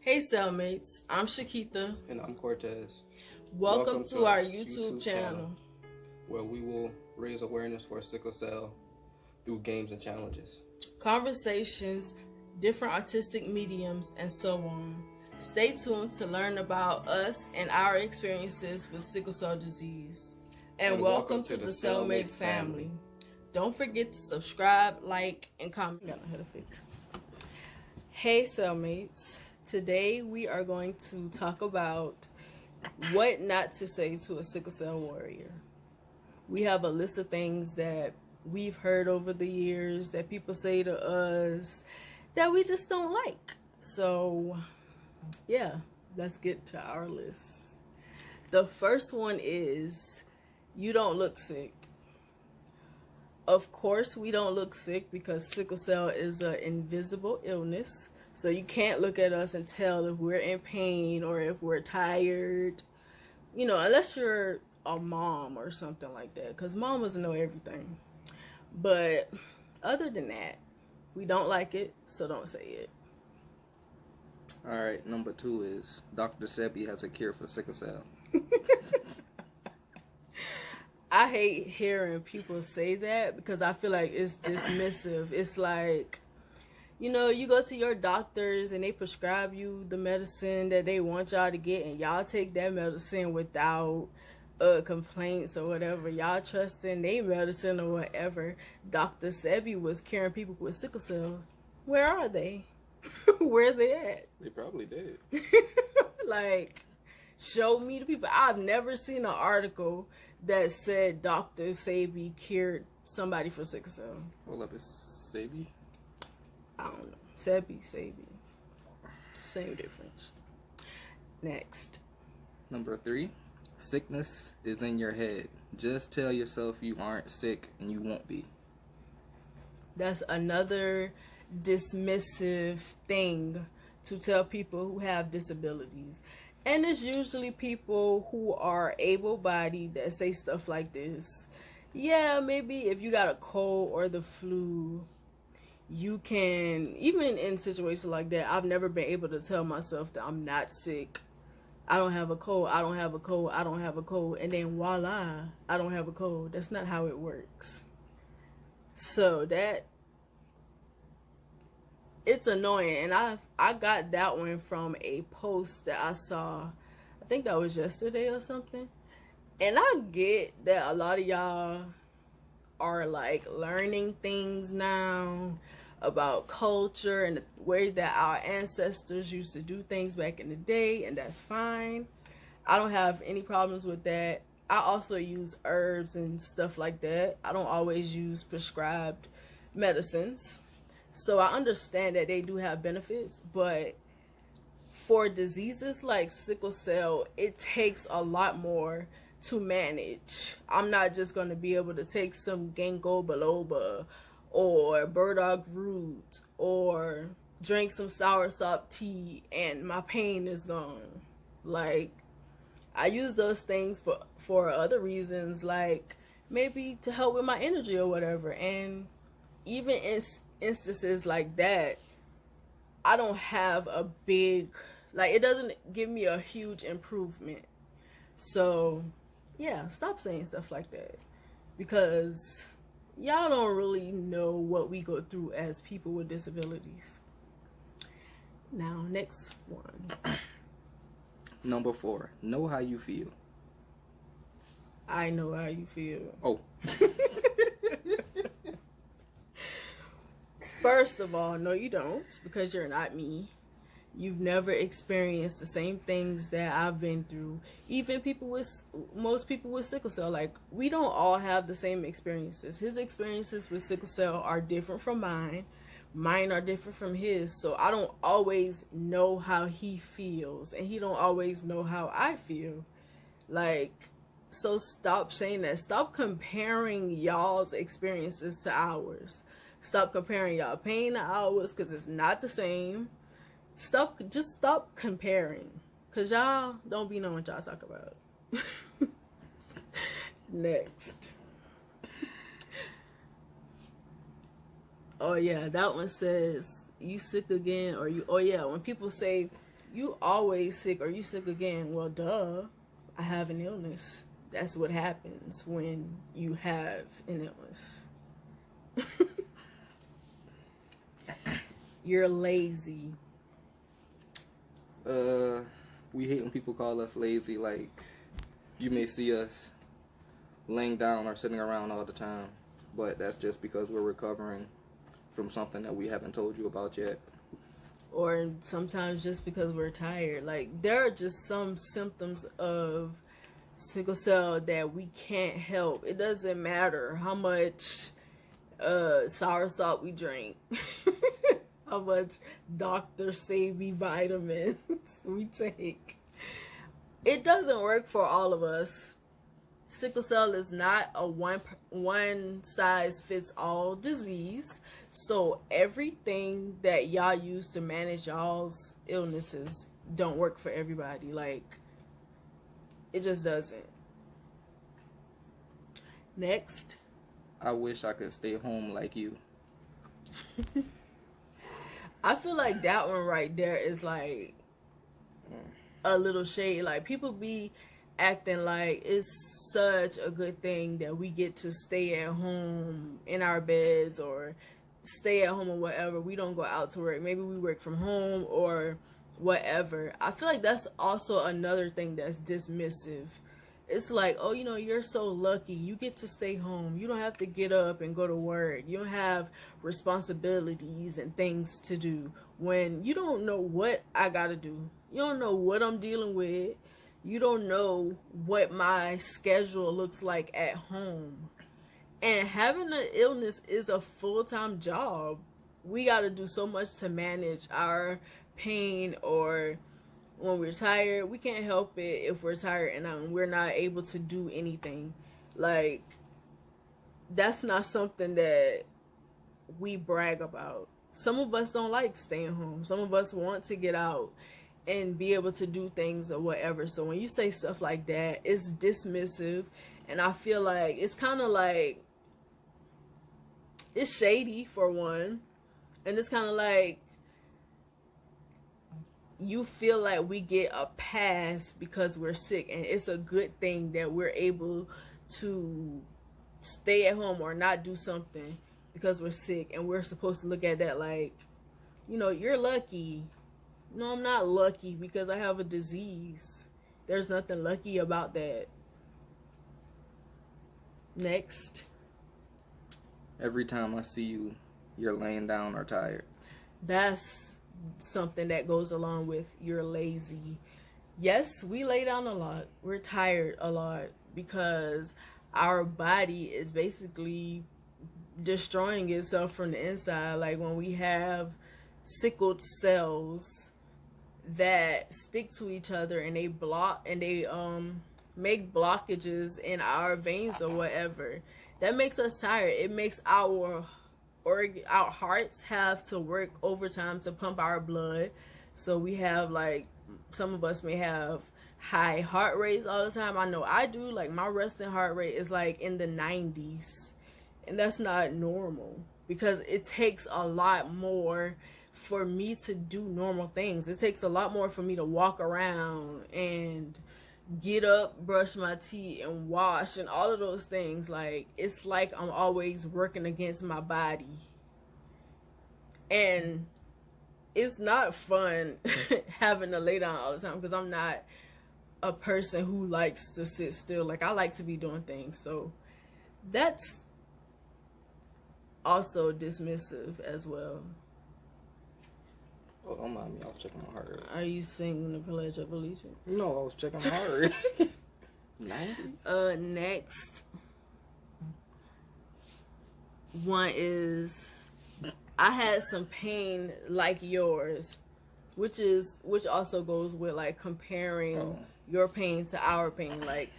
Hey cellmates, I'm Shakita. And I'm Cortez. Welcome to our YouTube channel, where we will raise awareness for sickle cell through games and challenges. Conversations, different artistic mediums, and so on. Stay tuned to learn about us and our experiences with sickle cell disease. And welcome to the Cellmates family. Don't forget to subscribe, like, and comment. Hey cellmates, today we are going to talk about what not to say to a sickle cell warrior. We have a list of things that we've heard over the years that people say to us that we just don't like. So yeah, let's get to our list. The first one is, you don't look sick. Of course we don't look sick because sickle cell is an invisible illness. So you can't look at us and tell if we're in pain or if we're tired. You know, unless you're a mom or something like that, because mamas know everything. But other than that, we don't like it, so don't say it. Alright, number 2 is Dr. Sheppy has a cure for sickle cell. I hate hearing people say that because I feel like it's dismissive. It's like, you know, you go to your doctors and they prescribe you the medicine that they want y'all to get, and y'all take that medicine without complaints or whatever. Y'all trust in their medicine or whatever. Dr. Sebi was curing people with sickle cell. Where are they? Where they at? They probably did. Like, show me the people. I've never seen an article that said Dr. Sebi cured somebody for sickle cell. Hold up, it's Sebi? I don't know. Sheppy. Same difference. Next. Number 3. Sickness is in your head. Just tell yourself you aren't sick and you won't be. That's another dismissive thing to tell people who have disabilities. And it's usually people who are able-bodied that say stuff like this. Yeah, maybe if you got a cold or the flu, you can, even in situations like that, I've never been able to tell myself that I'm not sick. I don't have a cold, I don't have a cold, I don't have a cold, and then voila, I don't have a cold. That's not how it works. So that, it's annoying. And I got that one from a post that I saw, I think that was yesterday or something. And I get that a lot of y'all are like learning things now about culture and the way that our ancestors used to do things back in the day, and that's fine. I don't have any problems with that. I also use herbs and stuff like that. I don't always use prescribed medicines. So I understand that they do have benefits, but for diseases like sickle cell, it takes a lot more to manage. I'm not just going to be able to take some ginkgo biloba or burdock root or drink some soursop tea and my pain is gone. Like, I use those things for other reasons, like maybe to help with my energy or whatever. And even in instances like that, I don't have a big, like, it doesn't give me a huge improvement. So yeah, stop saying stuff like that, because y'all don't really know what we go through as people with disabilities. Now, next one. Number 4. Know how you feel. I know how you feel. Oh. First of all, no you don't, because you're not me. You've never experienced the same things that I've been through. Even most people with sickle cell, like, we don't all have the same experiences. His experiences with sickle cell are different from mine. Mine are different from his. So I don't always know how he feels, and he don't always know how I feel. Like, so stop saying that. Stop comparing y'all's experiences to ours. Stop comparing y'all pain to ours, because it's not the same. Just stop comparing, because y'all don't be knowing what y'all talk about. Next. Oh yeah, that one says, you sick again, or you, oh yeah, when people say you always sick or you sick again. Well, duh, I have an illness. That's what happens when you have an illness. You're lazy. We hate when people call us lazy. Like, you may see us laying down or sitting around all the time, but that's just because we're recovering from something that we haven't told you about yet. Or sometimes just because we're tired. Like, there are just some symptoms of sickle cell that we can't help. It doesn't matter how much sour salt we drink, how much doctors say me vitamins we take. It doesn't work for all of us. Sickle cell is not a one size fits all disease. So everything that y'all use to manage y'all's illnesses don't work for everybody. Like, it just doesn't. Next. I wish I could stay home like you. I feel like that one right there is like a little shade. Like, people be acting like it's such a good thing that we get to stay at home in our beds or stay at home or whatever. We don't go out to work. Maybe we work from home or whatever. I feel like that's also another thing that's dismissive. It's like, oh, you know, you're so lucky. You get to stay home. You don't have to get up and go to work. You don't have responsibilities and things to do. When you don't know what I gotta do. You don't know what I'm dealing with. You don't know what my schedule looks like at home. And having an illness is a full-time job. We got to do so much to manage our pain, or when we're tired, we can't help it if we're tired and we're not able to do anything. Like, that's not something that we brag about. Some of us don't like staying home. Some of us want to get out and be able to do things or whatever. So when you say stuff like that, it's dismissive, and I feel like it's kind of like, it's shady for one, and it's kind of like you feel like we get a pass because we're sick, and it's a good thing that we're able to stay at home or not do something because we're sick, and we're supposed to look at that like, you know, you're lucky. No, I'm not lucky because I have a disease. There's nothing lucky about that. Next. Every time I see you, you're laying down or tired. That's something that goes along with you're lazy. Yes, we lay down a lot. We're tired a lot because our body is basically destroying itself from the inside. Like, when we have sickled cells that stick to each other and they block and they make blockages in our veins or whatever, that makes us tired. It makes our hearts have to work overtime to pump our blood. So we have, like, some of us may have high heart rates all the time. I know I do. Like, my resting heart rate is like in the 90s, and that's not normal because it takes a lot more for me to do normal things. It takes a lot more for me to walk around and get up, brush my teeth, and wash, and all of those things. Like, it's like I'm always working against my body, and it's not fun having to lay down all the time because I'm not a person who likes to sit still. Like, I like to be doing things. So that's also dismissive as well. Oh, don't mind me. I was checking my heart rate. Are you singing the Pledge of Allegiance? No, I was checking my heart rate. 90? Next one is, I had some pain like yours, which also goes with, like, comparing your pain to our pain. Like,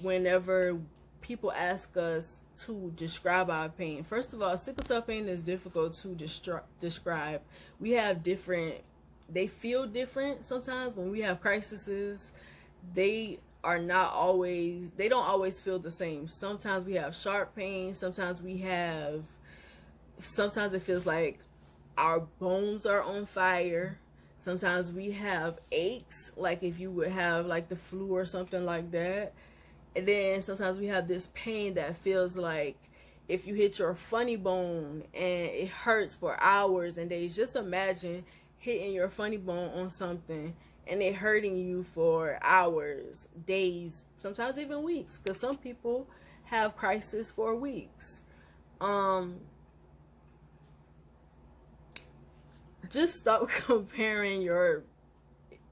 whenever people ask us to describe our pain, first of all, sickle cell pain is difficult to describe. We have they feel different sometimes. When we have crises, they don't always feel the same. Sometimes we have sharp pain. Sometimes it feels like our bones are on fire. Sometimes we have aches, like if you would have like the flu or something like that. And then sometimes we have this pain that feels like if you hit your funny bone and it hurts for hours and days. Just imagine hitting your funny bone on something and it hurting you for hours, days, sometimes even weeks, because some people have crisis for weeks. Just stop comparing your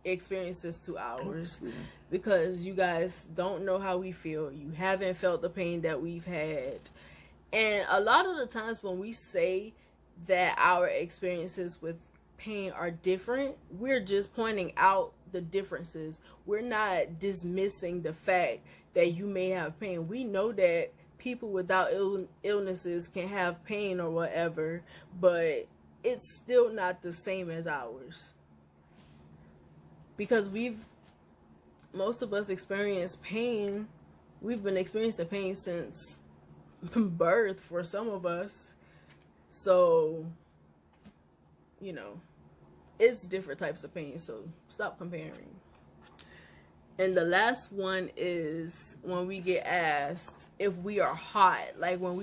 experiences to ours, because you guys don't know how we feel. You haven't felt the pain that we've had. And a lot of the times when we say that our experiences with pain are different, we're just pointing out the differences. We're not dismissing the fact that you may have pain. We know that people without illnesses can have pain or whatever, but it's still not the same as ours. Because most of us experience pain. We've been experiencing pain since birth for some of us. So, you know, it's different types of pain. So stop comparing. And the last one is when we get asked if we are hot. Like when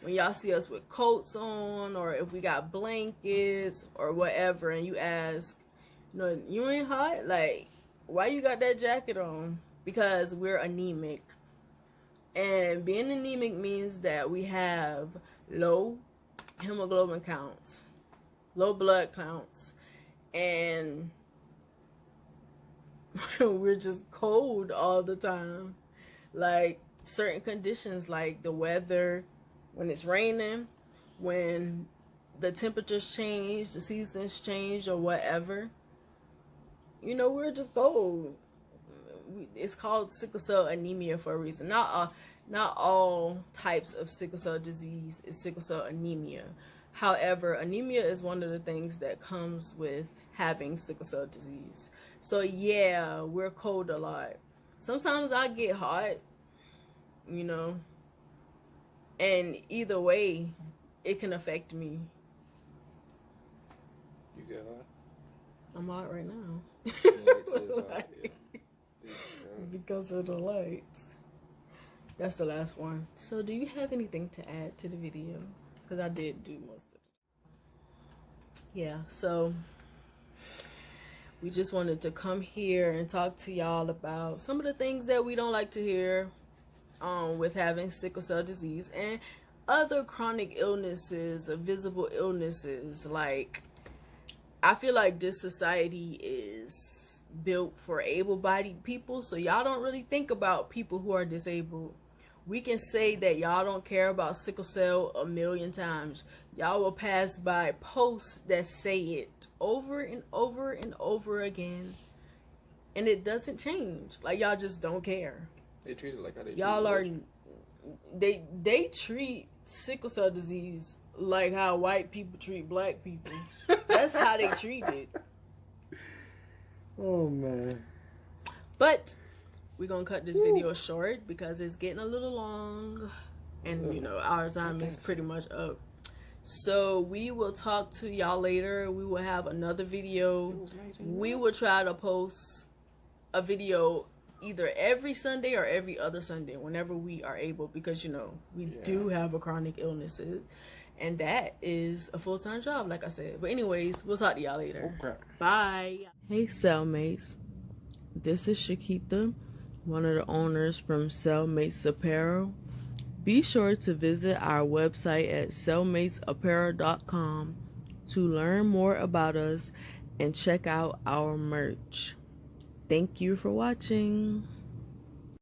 y'all see us with coats on, or if we got blankets or whatever, and you ask, no, you ain't hot? Like, why you got that jacket on? Because we're anemic. And being anemic means that we have low hemoglobin counts, low blood counts, and we're just cold all the time. Like certain conditions, like the weather, when it's raining, when the temperatures change, the seasons change, or whatever, you know, we're just cold. It's called sickle cell anemia for a reason. Not all types of sickle cell disease is sickle cell anemia. However, anemia is one of the things that comes with having sickle cell disease. So yeah, we're cold a lot. Sometimes I get hot, you know, and either way, it can affect me. You get hot? I'm hot right now. Like, because of the lights. That's the last one. So do you have anything to add to the video? Because I did do most of it. Yeah, so we just wanted to come here and talk to y'all about some of the things that we don't like to hear with having sickle cell disease and other chronic illnesses or visible illnesses. Like, I feel like this society is built for able-bodied people, so y'all don't really think about people who are disabled. We can say that y'all don't care about sickle cell a million times. Y'all will pass by posts that say it over and over and over again, and it doesn't change. Like, y'all just don't care. They treat it like how they y'all are. They treat sickle cell disease like how white people treat black people. That's how they treat it. Oh man. But we're gonna cut this video short because it's getting a little long, and you know our time is pretty much up. So we will talk to y'all later. We will have another video. We will try to post a video either every Sunday or every other Sunday, whenever we are able, because you know we do have a chronic illness, and that is a full-time job, like I said. But anyways, we'll talk to y'all later. Okay. Bye. Hey cellmates, this is Shakita, one of the owners from Cellmates Apparel. Be sure to visit our website at cellmatesapparel.com to learn more about us and check out our merch. Thank you for watching.